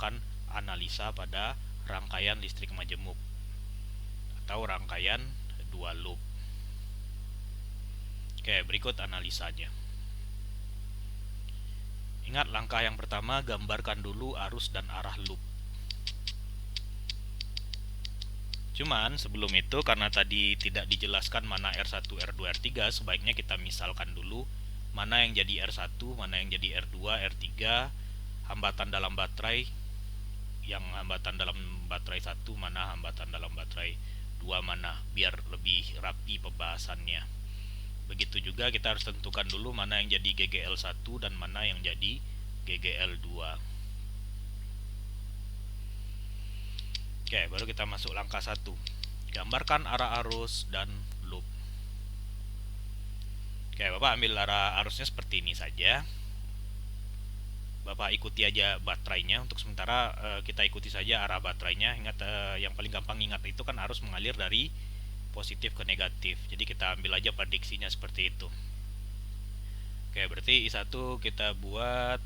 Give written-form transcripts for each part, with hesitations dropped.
melakukan analisa pada rangkaian listrik majemuk atau rangkaian dua loop. Oke, berikut analisanya. Ingat, langkah yang pertama, gambarkan dulu arus dan arah loop. Cuman sebelum itu, karena tadi tidak dijelaskan mana R1, R2, R3, sebaiknya kita misalkan dulu mana yang jadi R1, mana yang jadi R2, R3, hambatan dalam baterai, yang hambatan dalam baterai 1 mana, hambatan dalam baterai 2 mana, biar lebih rapi pembahasannya. Begitu juga kita harus tentukan dulu mana yang jadi GGL1 dan mana yang jadi GGL2. Oke, baru kita masuk langkah 1. Gambarkan arah arus dan loop. Oke, Bapak ambil arah arusnya seperti ini saja. Bapak ikuti aja baterainya. Untuk sementara kita ikuti saja arah baterainya. Ingat, yang paling gampang ingat itu kan arus mengalir dari positif ke negatif. Jadi kita ambil aja prediksinya seperti itu. Oke, berarti I1 kita buat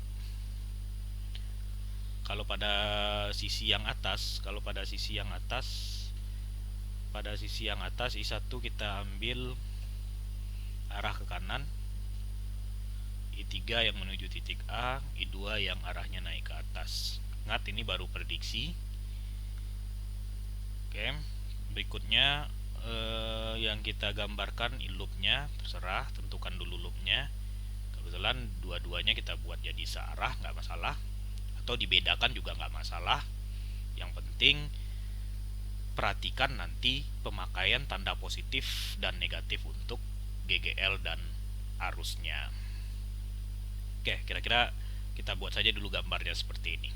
kalau pada sisi yang atas, pada sisi yang atas I1 kita ambil arah ke kanan, I3 yang menuju titik A, I2 yang arahnya naik ke atas. Ingat, ini baru prediksi. Oke, berikutnya yang kita gambarkan loopnya, terserah, tentukan dulu loopnya. Kebetulan dua-duanya kita buat jadi searah, nggak masalah, atau dibedakan juga nggak masalah. Yang penting perhatikan nanti pemakaian tanda positif dan negatif untuk GGL dan arusnya. Oke, kira-kira kita buat saja dulu gambarnya seperti ini.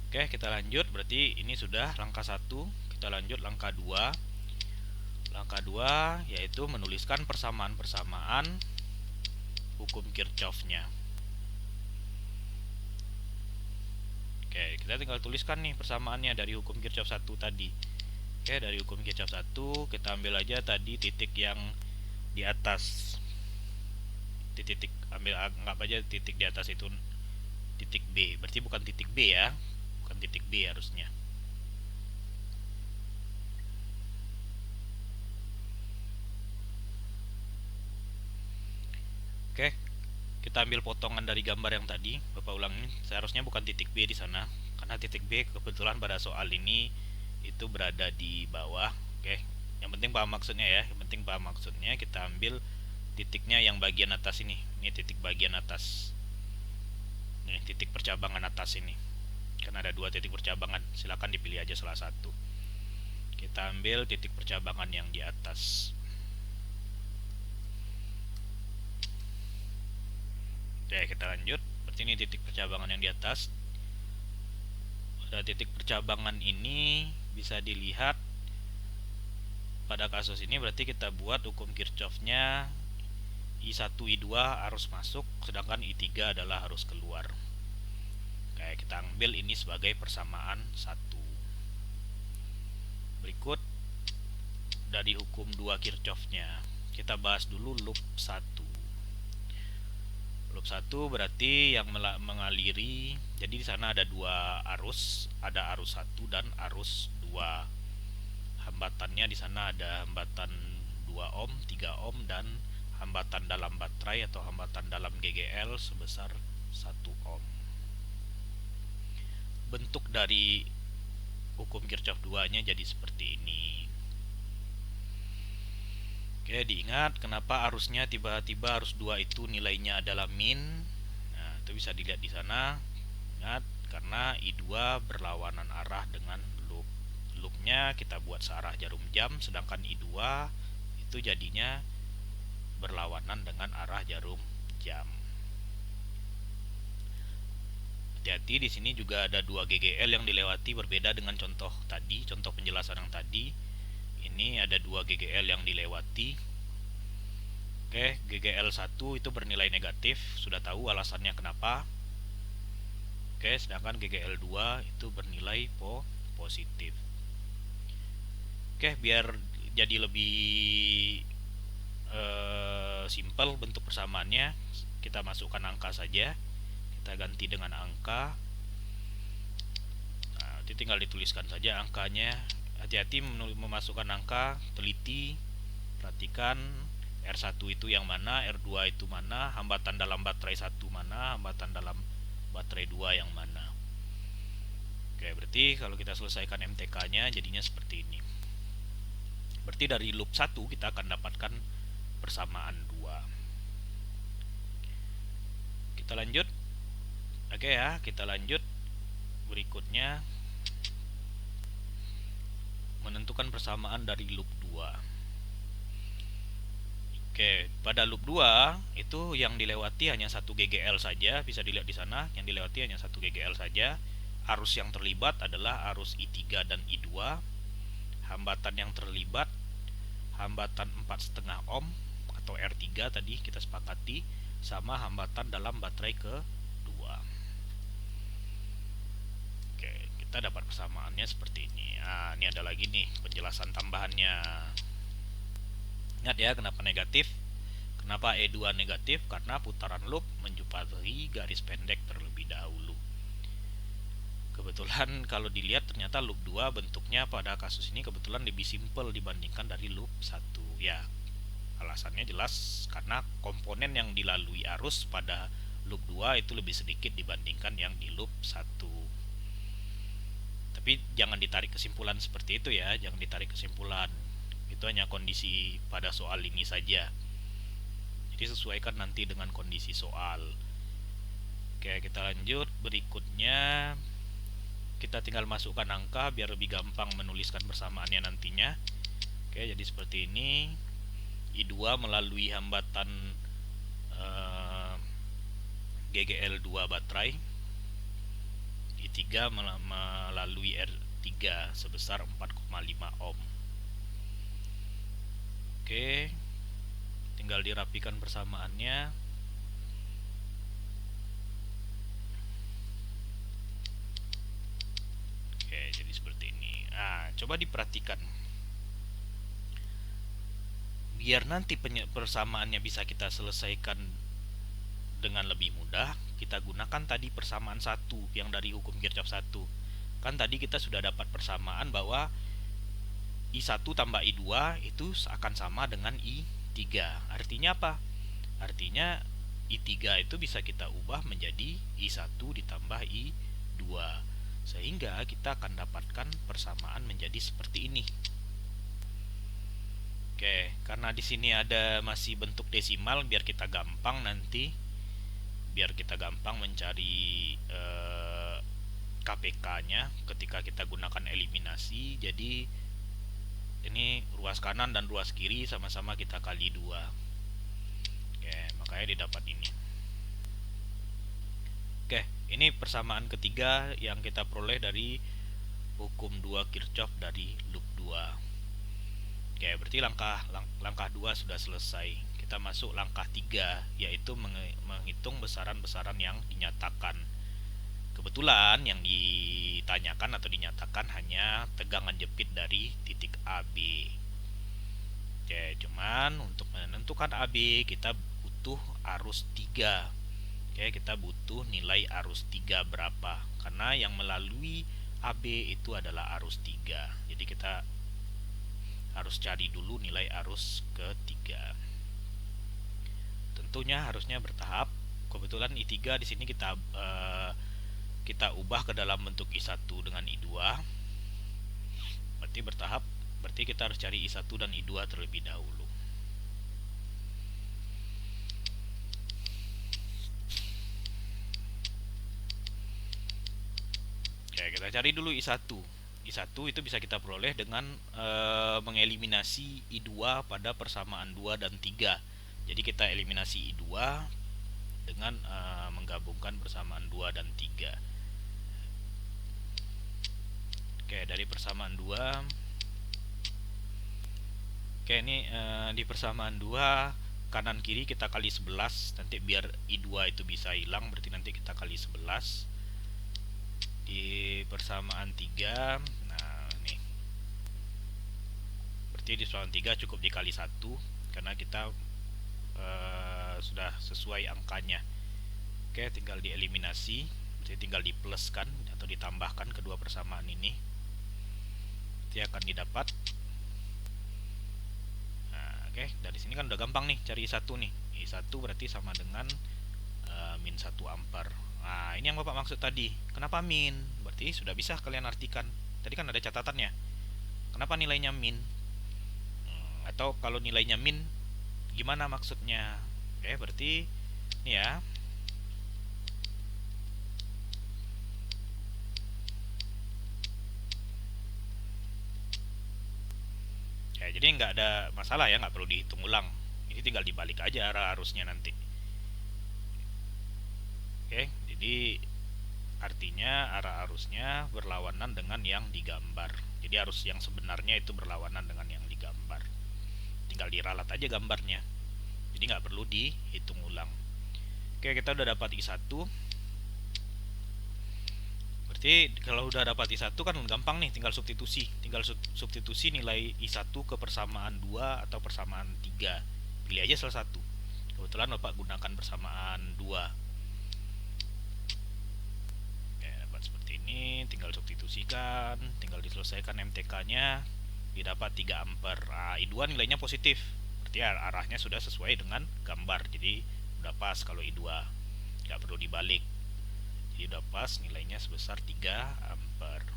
Oke, kita lanjut. Berarti ini sudah langkah 1. Kita lanjut langkah 2. Langkah 2 yaitu menuliskan persamaan-persamaan hukum Kirchhoff-nya. Oke, kita tinggal tuliskan nih persamaannya dari hukum Kirchhoff 1 tadi. Oke, dari hukum Kirchhoff 1 kita ambil aja tadi titik yang di atas. Titik anggap aja titik di atas itu titik B. Berarti bukan titik B ya. Bukan titik B harusnya. Oke, kita ambil potongan dari gambar yang tadi. Bapak ulangi, seharusnya bukan titik B di sana, karena titik B kebetulan pada soal ini itu berada di bawah. Oke, yang penting paham maksudnya ya. Yang penting paham maksudnya. Kita ambil titiknya yang bagian atas ini. Ini titik bagian atas. Nih, titik percabangan atas ini. Karena ada 2 titik percabangan, silakan dipilih aja salah satu. Kita ambil titik percabangan yang di atas. Oke, kita lanjut. Berarti ini titik percabangan yang di atas. Pada titik percabangan ini bisa dilihat pada kasus ini berarti kita buat hukum Kirchhoff-nya I1, I2 arus masuk, sedangkan I3 adalah arus keluar. Oke, kita ambil ini sebagai persamaan 1. Berikut dari hukum 2 Kirchhoff-nya. Kita bahas dulu loop 1. Loop 1 berarti yang mengaliri, jadi di sana ada 2 arus, ada arus 1 dan arus 2. Hambatannya di sana ada hambatan 2 ohm, 3 ohm dan hambatan dalam baterai atau hambatan dalam GGL sebesar 1 ohm. Bentuk dari hukum Kirchhoff 2-nya jadi seperti ini. Oke, diingat kenapa arusnya tiba-tiba arus 2 itu nilainya adalah min. Nah, itu bisa dilihat di sana. Ingat, karena I2 berlawanan arah dengan loop. Loopnya kita buat searah jarum jam, sedangkan I2 itu jadinya berlawanan dengan arah jarum jam. Hati-hati, di sini juga ada 2 GGL yang dilewati, berbeda dengan contoh tadi, contoh penjelasan yang tadi. Ini ada 2 GGL yang dilewati. Oke, GGL 1 itu bernilai negatif, sudah tahu alasannya kenapa. Oke, sedangkan GGL 2 itu bernilai positif. Oke, biar jadi lebih simple bentuk persamaannya, kita masukkan angka saja. Kita ganti dengan angka. Berarti tinggal dituliskan saja angkanya. Hati-hati memasukkan angka, teliti, perhatikan R1 itu yang mana, R2 itu mana, hambatan dalam baterai 1 mana, hambatan dalam baterai 2 yang mana. Oke, berarti kalau kita selesaikan MTK-nya jadinya seperti ini. Berarti dari loop 1 kita akan dapatkan persamaan 2. Kita lanjut. Oke ya, kita lanjut. Berikutnya menentukan persamaan dari loop 2. Oke, pada loop 2 itu yang dilewati hanya 1 GGL saja, bisa dilihat di sana, yang dilewati hanya 1 GGL saja. Arus yang terlibat adalah arus I3 dan I2. Hambatan yang terlibat hambatan 4,5 ohm atau R3 tadi kita sepakati, sama hambatan dalam baterai kedua. Oke, kita dapat persamaannya seperti ini. Nah, ini ada lagi nih penjelasan tambahannya. Ingat ya, kenapa negatif? Kenapa E2 negatif? Karena putaran loop menjumpai garis pendek terlebih dahulu. Kebetulan kalau dilihat ternyata loop 2 bentuknya pada kasus ini kebetulan lebih simpel dibandingkan dari loop 1. Ya, alasannya jelas karena komponen yang dilalui arus pada loop 2 itu lebih sedikit dibandingkan yang di loop 1. Tapi jangan ditarik kesimpulan seperti itu ya, jangan ditarik kesimpulan. Itu hanya kondisi pada soal ini saja. Jadi sesuaikan nanti dengan kondisi soal. Oke, kita lanjut. Berikutnya kita tinggal masukkan angka biar lebih gampang menuliskan persamaannya nantinya. Oke, jadi seperti ini. I2 melalui hambatan GGL2 baterai. I3 melalui R3 sebesar 4,5 ohm. Oke, tinggal dirapikan persamaannya. Oke, jadi seperti ini. Nah, coba diperhatikan. Biar nanti persamaannya bisa kita selesaikan dengan lebih mudah, kita gunakan tadi persamaan 1 yang dari hukum Kirchhoff 1. Kan tadi kita sudah dapat persamaan bahwa I1 tambah I2 itu akan sama dengan I3. Artinya apa? Artinya I3 itu bisa kita ubah menjadi I1 ditambah I2. Sehingga kita akan dapatkan persamaan menjadi seperti ini. Oke, karena di sini ada masih bentuk desimal biar kita gampang nanti, biar kita gampang mencari KPK-nya ketika kita gunakan eliminasi. Jadi ini ruas kanan dan ruas kiri sama-sama kita kali 2. Oke, makanya didapat ini. Oke, ini persamaan ketiga yang kita peroleh dari hukum 2 Kirchhoff dari loop 2. Oke, berarti langkah 2 sudah selesai. Kita masuk langkah 3, yaitu menghitung besaran-besaran yang dinyatakan. Kebetulan yang ditanyakan atau dinyatakan hanya tegangan jepit dari titik AB. Oke, cuman untuk menentukan AB kita butuh arus 3. Oke, kita butuh nilai arus 3 berapa? Karena yang melalui AB itu adalah arus 3. Jadi kita harus cari dulu nilai arus ketiga. Tentunya harusnya bertahap. Kebetulan I3 di sini kita ubah ke dalam bentuk I1 dengan I2. Berarti bertahap. Berarti kita harus cari I1 dan I2 terlebih dahulu. Oke, kita cari dulu I1. I1 itu bisa kita peroleh dengan mengeliminasi I2 pada persamaan 2 dan 3. Jadi kita eliminasi I2 dengan menggabungkan persamaan 2 dan 3. Oke, dari persamaan 2. Oke, ini di persamaan 2 kanan kiri kita kali 11. Nanti biar I2 itu bisa hilang, berarti nanti kita kali 11. Di persamaan 3, nah ini berarti di persamaan 3 cukup dikali 1 karena kita sudah sesuai angkanya. Oke, tinggal dieliminasi. Jadi tinggal di plus kan atau ditambahkan kedua persamaan ini, nanti akan didapat. Nah, oke, dari sini kan udah gampang nih cari I1 nih. I1 berarti sama dengan min 1 ampere. Nah, ini yang Bapak maksud tadi. Kenapa min? Berarti sudah bisa kalian artikan. Tadi kan ada catatannya. Kenapa nilainya min? Atau kalau nilainya min, gimana maksudnya? Oke, berarti ini ya. Ya, jadi nggak ada masalah ya, nggak perlu dihitung ulang. Ini tinggal dibalik aja arah arusnya nanti. Oke, jadi artinya arah arusnya berlawanan dengan yang digambar. Jadi arus yang sebenarnya itu berlawanan dengan yang digambar. Tinggal diralat aja gambarnya. Jadi nggak perlu dihitung ulang. Oke, kita udah dapat I1. Berarti kalau udah dapat I1 kan gampang nih, tinggal substitusi. Tinggal substitusi nilai I1 ke persamaan 2 atau persamaan 3. Pilih aja salah satu. Kebetulan Bapak gunakan persamaan 2. Oke, dapat seperti ini, tinggal substitusikan, tinggal diselesaikan MTK-nya, didapat 3 ampere. Nah, I2 nilainya positif. Berarti arahnya sudah sesuai dengan gambar. Jadi udah pas kalau I2. Nggak perlu dibalik. Jadi udah pas nilainya sebesar 3 ampere.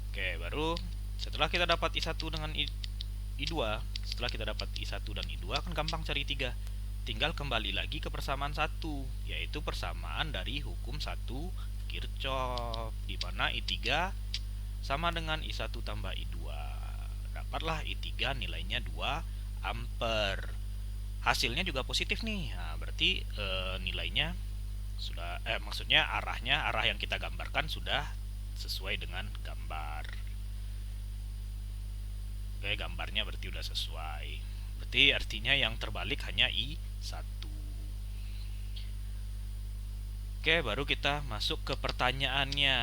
Oke, baru setelah kita dapat I1 dengan I2, setelah kita dapat I1 dan I2 kan gampang cari 3. Tinggal kembali lagi ke persamaan 1, yaitu persamaan dari hukum 1 Kirchhoff, di mana I3 sama dengan I1 tambah I2. Dapatlah I3 nilainya 2 ampere. Hasilnya juga positif nih. Nah, berarti nilainya sudah maksudnya arah yang kita gambarkan sudah sesuai dengan gambar. Oke, gambarnya berarti udah sesuai. Berarti artinya yang terbalik hanya I1. Oke, baru kita masuk ke pertanyaannya.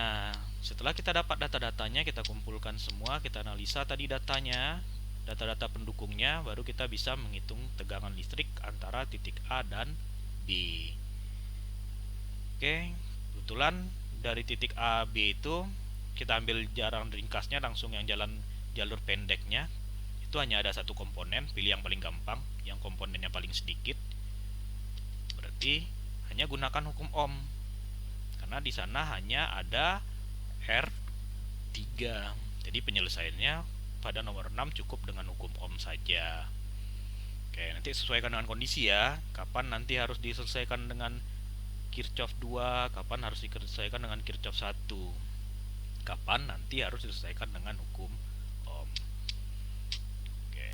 Setelah kita dapat data-datanya, kita kumpulkan semua, kita analisa tadi datanya, data-data pendukungnya, baru kita bisa menghitung tegangan listrik antara titik A dan B. Oke, kebetulan dari titik A B itu kita ambil jarak ringkasnya, langsung yang jalur pendeknya itu hanya ada satu komponen, pilih yang paling gampang, yang komponennya paling sedikit. Berarti hanya gunakan hukum ohm, karena di sana hanya ada R3. Jadi penyelesaiannya pada nomor 6 cukup dengan hukum ohm saja. Oke, nanti sesuaikan dengan kondisi ya. Kapan nanti harus diselesaikan dengan Kirchhoff 2, kapan harus diselesaikan dengan Kirchhoff 1. Kapan nanti harus diselesaikan dengan hukum ohm. Oke,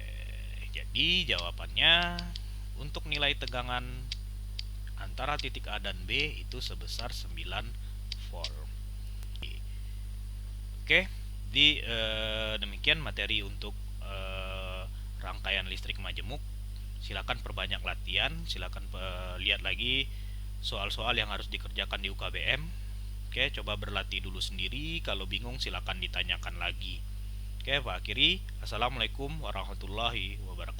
jadi jawabannya untuk nilai tegangan antara titik A dan B itu sebesar 9 volt. Oke. Jadi demikian materi untuk rangkaian listrik majemuk. Silakan perbanyak latihan, silakan lihat lagi soal-soal yang harus dikerjakan di UKBM. Oke, coba berlatih dulu sendiri. Kalau bingung silakan ditanyakan lagi. Oke, Pak akhiri. Assalamualaikum warahmatullahi wabarakatuh.